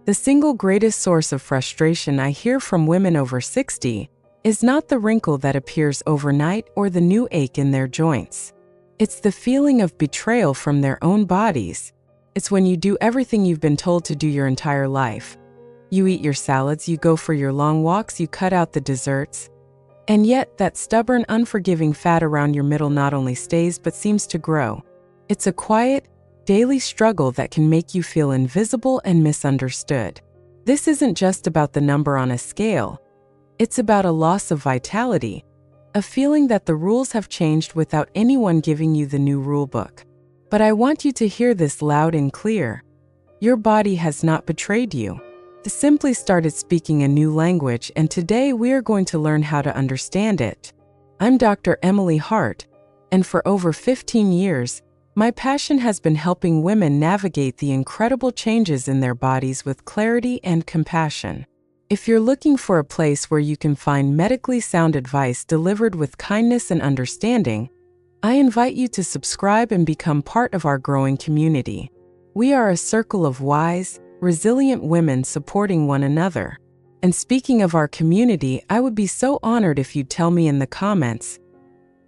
The single greatest source of frustration I hear from women over 60 is not the wrinkle that appears overnight or the new ache in their joints. It's the feeling of betrayal from their own bodies. It's when you do everything you've been told to do your entire life. You eat your salads, you go for your long walks, you cut out the desserts. And yet, that stubborn, unforgiving fat around your middle not only stays but seems to grow. It's a quiet, daily struggle that can make you feel invisible and misunderstood. This isn't just about the number on a scale. It's about a loss of vitality, a feeling that the rules have changed without anyone giving you the new rulebook. But I want you to hear this loud and clear. Your body has not betrayed you. It simply started speaking a new language, and today we are going to learn how to understand it. I'm Dr. Emily Hart, and for over 15 years, my passion has been helping women navigate the incredible changes in their bodies with clarity and compassion. If you're looking for a place where you can find medically sound advice delivered with kindness and understanding, I invite you to subscribe and become part of our growing community. We are a circle of wise, resilient women supporting one another. And speaking of our community, I would be so honored if you'd tell me in the comments,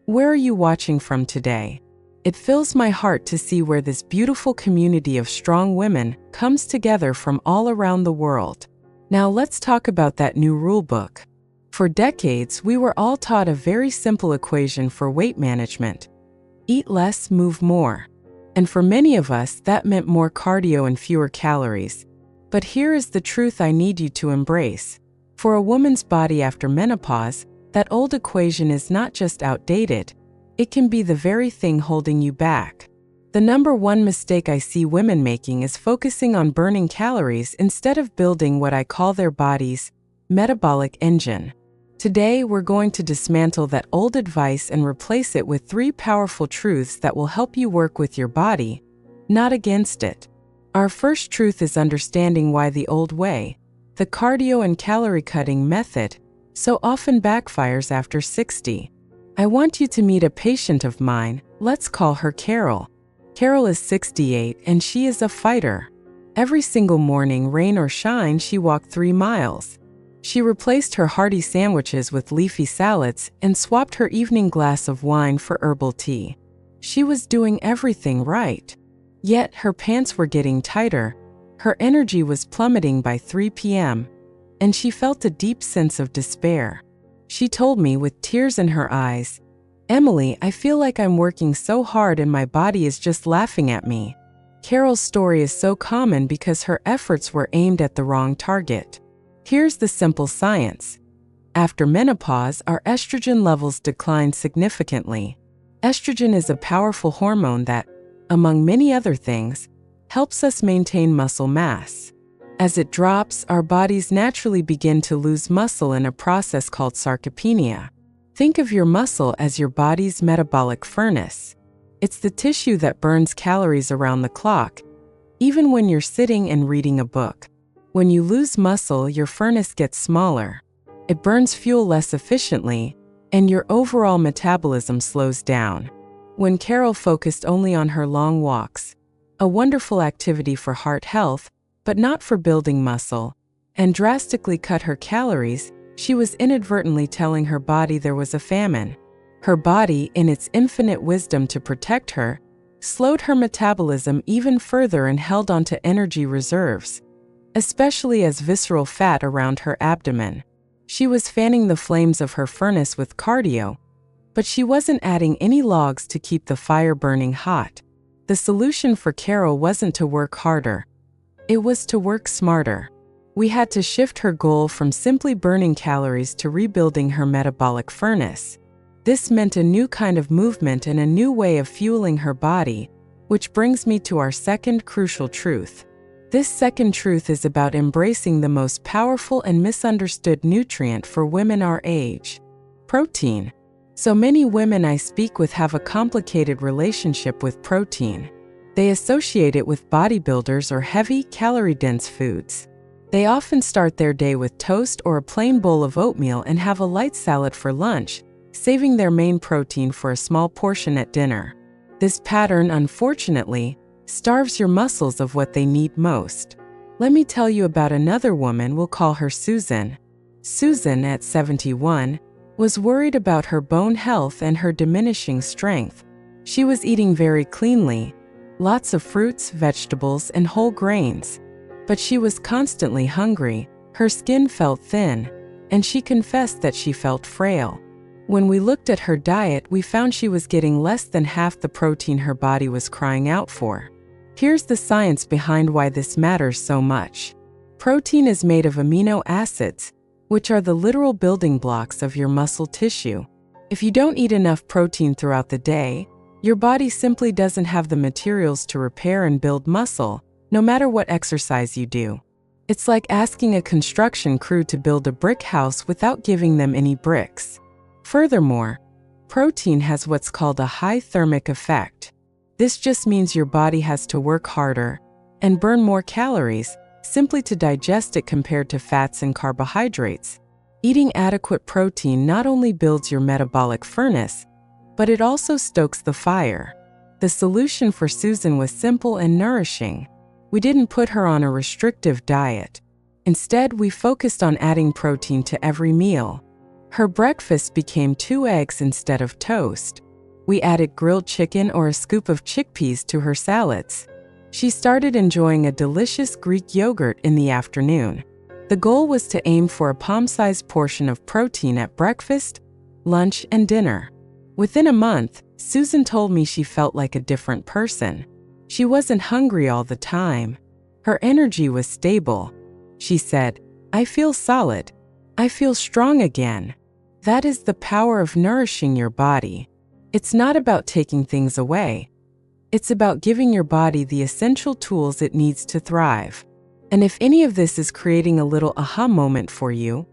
where are you watching from today? It fills my heart to see where this beautiful community of strong women comes together from all around the world. Now let's talk about that new rulebook. For decades, we were all taught a very simple equation for weight management. Eat less, move more. And for many of us, that meant more cardio and fewer calories. But here is the truth I need you to embrace. For a woman's body after menopause, that old equation is not just outdated. It can be the very thing holding you back. The number one mistake I see women making is focusing on burning calories instead of building what I call their body's metabolic engine. Today, we're going to dismantle that old advice and replace it with 3 powerful truths that will help you work with your body, not against it. Our first truth is understanding why the old way, the cardio and calorie-cutting method, so often backfires after 60. I want you to meet a patient of mine. Let's call her Carol. Carol is 68 and she is a fighter. Every single morning, rain or shine, she walked 3 miles. She replaced her hearty sandwiches with leafy salads and swapped her evening glass of wine for herbal tea. She was doing everything right. Yet her pants were getting tighter, her energy was plummeting by 3 p.m., and she felt a deep sense of despair. She told me with tears in her eyes, "Emily, I feel like I'm working so hard and my body is just laughing at me." Carol's story is so common because her efforts were aimed at the wrong target. Here's the simple science. After menopause, our estrogen levels decline significantly. Estrogen is a powerful hormone that, among many other things, helps us maintain muscle mass. As it drops, our bodies naturally begin to lose muscle in a process called sarcopenia. Think of your muscle as your body's metabolic furnace. It's the tissue that burns calories around the clock, even when you're sitting and reading a book. When you lose muscle, your furnace gets smaller. It burns fuel less efficiently, and your overall metabolism slows down. When Carol focused only on her long walks, a wonderful activity for heart health, but not for building muscle, and drastically cut her calories, she was inadvertently telling her body there was a famine. Her body, in its infinite wisdom to protect her, slowed her metabolism even further and held onto energy reserves, especially as visceral fat around her abdomen. She was fanning the flames of her furnace with cardio, but she wasn't adding any logs to keep the fire burning hot. The solution for Carol wasn't to work harder. It was to work smarter. We had to shift her goal from simply burning calories to rebuilding her metabolic furnace. This meant a new kind of movement and a new way of fueling her body, which brings me to our second crucial truth. This second truth is about embracing the most powerful and misunderstood nutrient for women our age: protein. So many women I speak with have a complicated relationship with protein. They associate it with bodybuilders or heavy, calorie-dense foods. They often start their day with toast or a plain bowl of oatmeal and have a light salad for lunch, saving their main protein for a small portion at dinner. This pattern, unfortunately, starves your muscles of what they need most. Let me tell you about another woman, we'll call her Susan. Susan, at 71, was worried about her bone health and her diminishing strength. She was eating very cleanly, lots of fruits, vegetables, and whole grains. But she was constantly hungry, her skin felt thin, and she confessed that she felt frail. When we looked at her diet, we found she was getting less than half the protein her body was crying out for. Here's the science behind why this matters so much. Protein is made of amino acids, which are the literal building blocks of your muscle tissue. If you don't eat enough protein throughout the day, your body simply doesn't have the materials to repair and build muscle, no matter what exercise you do. It's like asking a construction crew to build a brick house without giving them any bricks. Furthermore, protein has what's called a high thermic effect. This just means your body has to work harder and burn more calories simply to digest it compared to fats and carbohydrates. Eating adequate protein not only builds your metabolic furnace, but it also stokes the fire. The solution for Susan was simple and nourishing. We didn't put her on a restrictive diet. Instead, we focused on adding protein to every meal. Her breakfast became 2 eggs instead of toast. We added grilled chicken or a scoop of chickpeas to her salads. She started enjoying a delicious Greek yogurt in the afternoon. The goal was to aim for a palm-sized portion of protein at breakfast, lunch, and dinner. Within a month, Susan told me she felt like a different person. She wasn't hungry all the time. Her energy was stable. She said, "I feel solid. I feel strong again." That is the power of nourishing your body. It's not about taking things away. It's about giving your body the essential tools it needs to thrive. And if any of this is creating a little aha moment for you,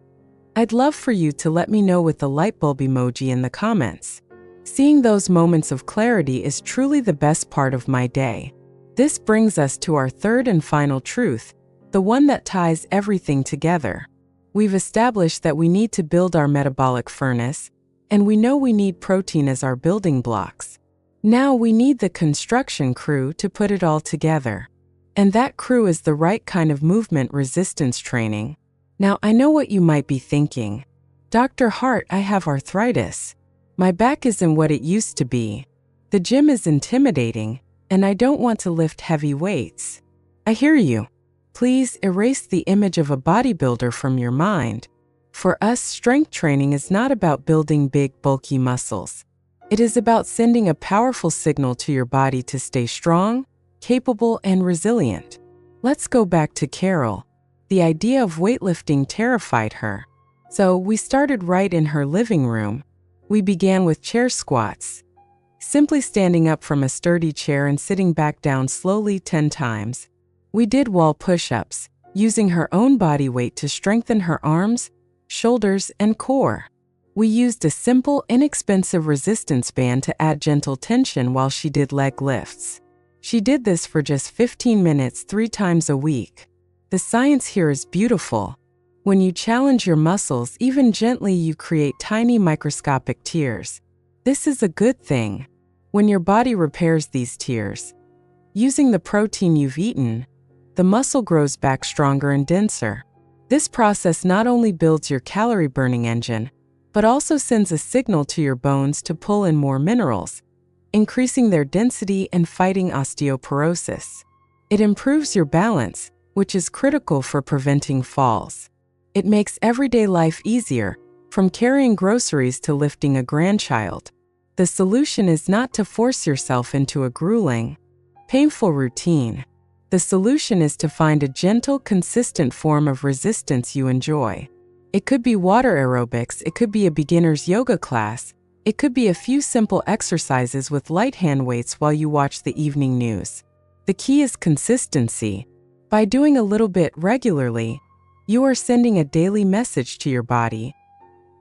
I'd love for you to let me know with the light bulb emoji in the comments. Seeing those moments of clarity is truly the best part of my day. This brings us to our third and final truth, the one that ties everything together. We've established that we need to build our metabolic furnace, and we know we need protein as our building blocks. Now we need the construction crew to put it all together. And that crew is the right kind of movement resistance training. Now I know what you might be thinking. Dr. Hart, I have arthritis. My back isn't what it used to be. The gym is intimidating, and I don't want to lift heavy weights. I hear you. Please erase the image of a bodybuilder from your mind. For us, strength training is not about building big, bulky muscles. It is about sending a powerful signal to your body to stay strong, capable, and resilient. Let's go back to Carol. The idea of weightlifting terrified her. So we started right in her living room. We began with chair squats. Simply standing up from a sturdy chair and sitting back down slowly 10 times. We did wall push-ups, using her own body weight to strengthen her arms, shoulders, and core. We used a simple, inexpensive resistance band to add gentle tension while she did leg lifts. She did this for just 15 minutes 3 times a week. The science here is beautiful. When you challenge your muscles, even gently, you create tiny microscopic tears. This is a good thing. When your body repairs these tears, using the protein you've eaten, the muscle grows back stronger and denser. This process not only builds your calorie-burning engine, but also sends a signal to your bones to pull in more minerals, increasing their density and fighting osteoporosis. It improves your balance, which is critical for preventing falls. It makes everyday life easier, from carrying groceries to lifting a grandchild. The solution is not to force yourself into a grueling, painful routine. The solution is to find a gentle, consistent form of resistance you enjoy. It could be water aerobics, it could be a beginner's yoga class, it could be a few simple exercises with light hand weights while you watch the evening news. The key is consistency. By doing a little bit regularly, you are sending a daily message to your body.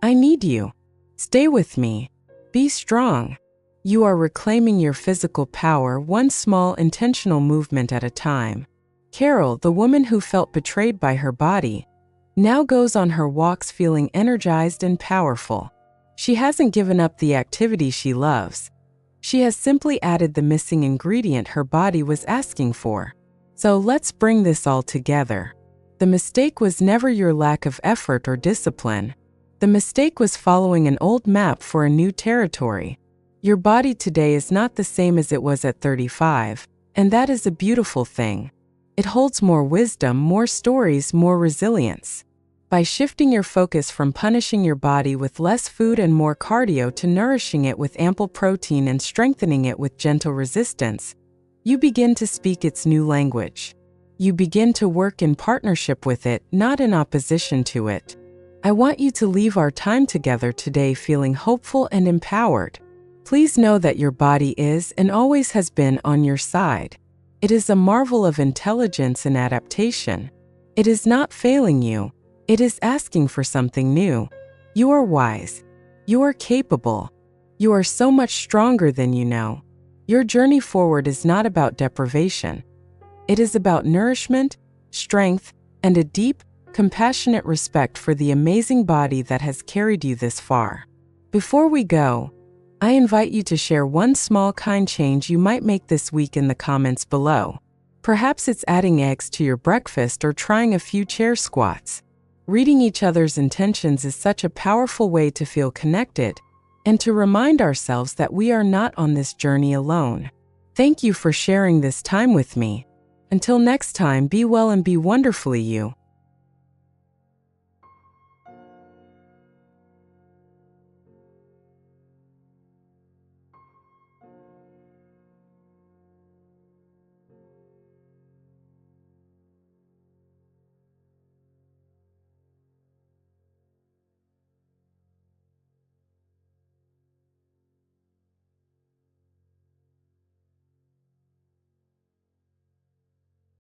I need you. Stay with me. Be strong. You are reclaiming your physical power one small intentional movement at a time. Carol, the woman who felt betrayed by her body, now goes on her walks feeling energized and powerful. She hasn't given up the activity she loves. She has simply added the missing ingredient her body was asking for. So let's bring this all together. The mistake was never your lack of effort or discipline. The mistake was following an old map for a new territory. Your body today is not the same as it was at 35, and that is a beautiful thing. It holds more wisdom, more stories, more resilience. By shifting your focus from punishing your body with less food and more cardio to nourishing it with ample protein and strengthening it with gentle resistance, you begin to speak its new language. You begin to work in partnership with it, not in opposition to it. I want you to leave our time together today feeling hopeful and empowered. Please know that your body is and always has been on your side. It is a marvel of intelligence and adaptation. It is not failing you. It is asking for something new. You are wise. You are capable. You are so much stronger than you know. Your journey forward is not about deprivation. It is about nourishment, strength, and a deep, compassionate respect for the amazing body that has carried you this far. Before we go, I invite you to share one small kind change you might make this week in the comments below. Perhaps it's adding eggs to your breakfast or trying a few chair squats. Reading each other's intentions is such a powerful way to feel connected and to remind ourselves that we are not on this journey alone. Thank you for sharing this time with me. Until next time, be well and be wonderfully you.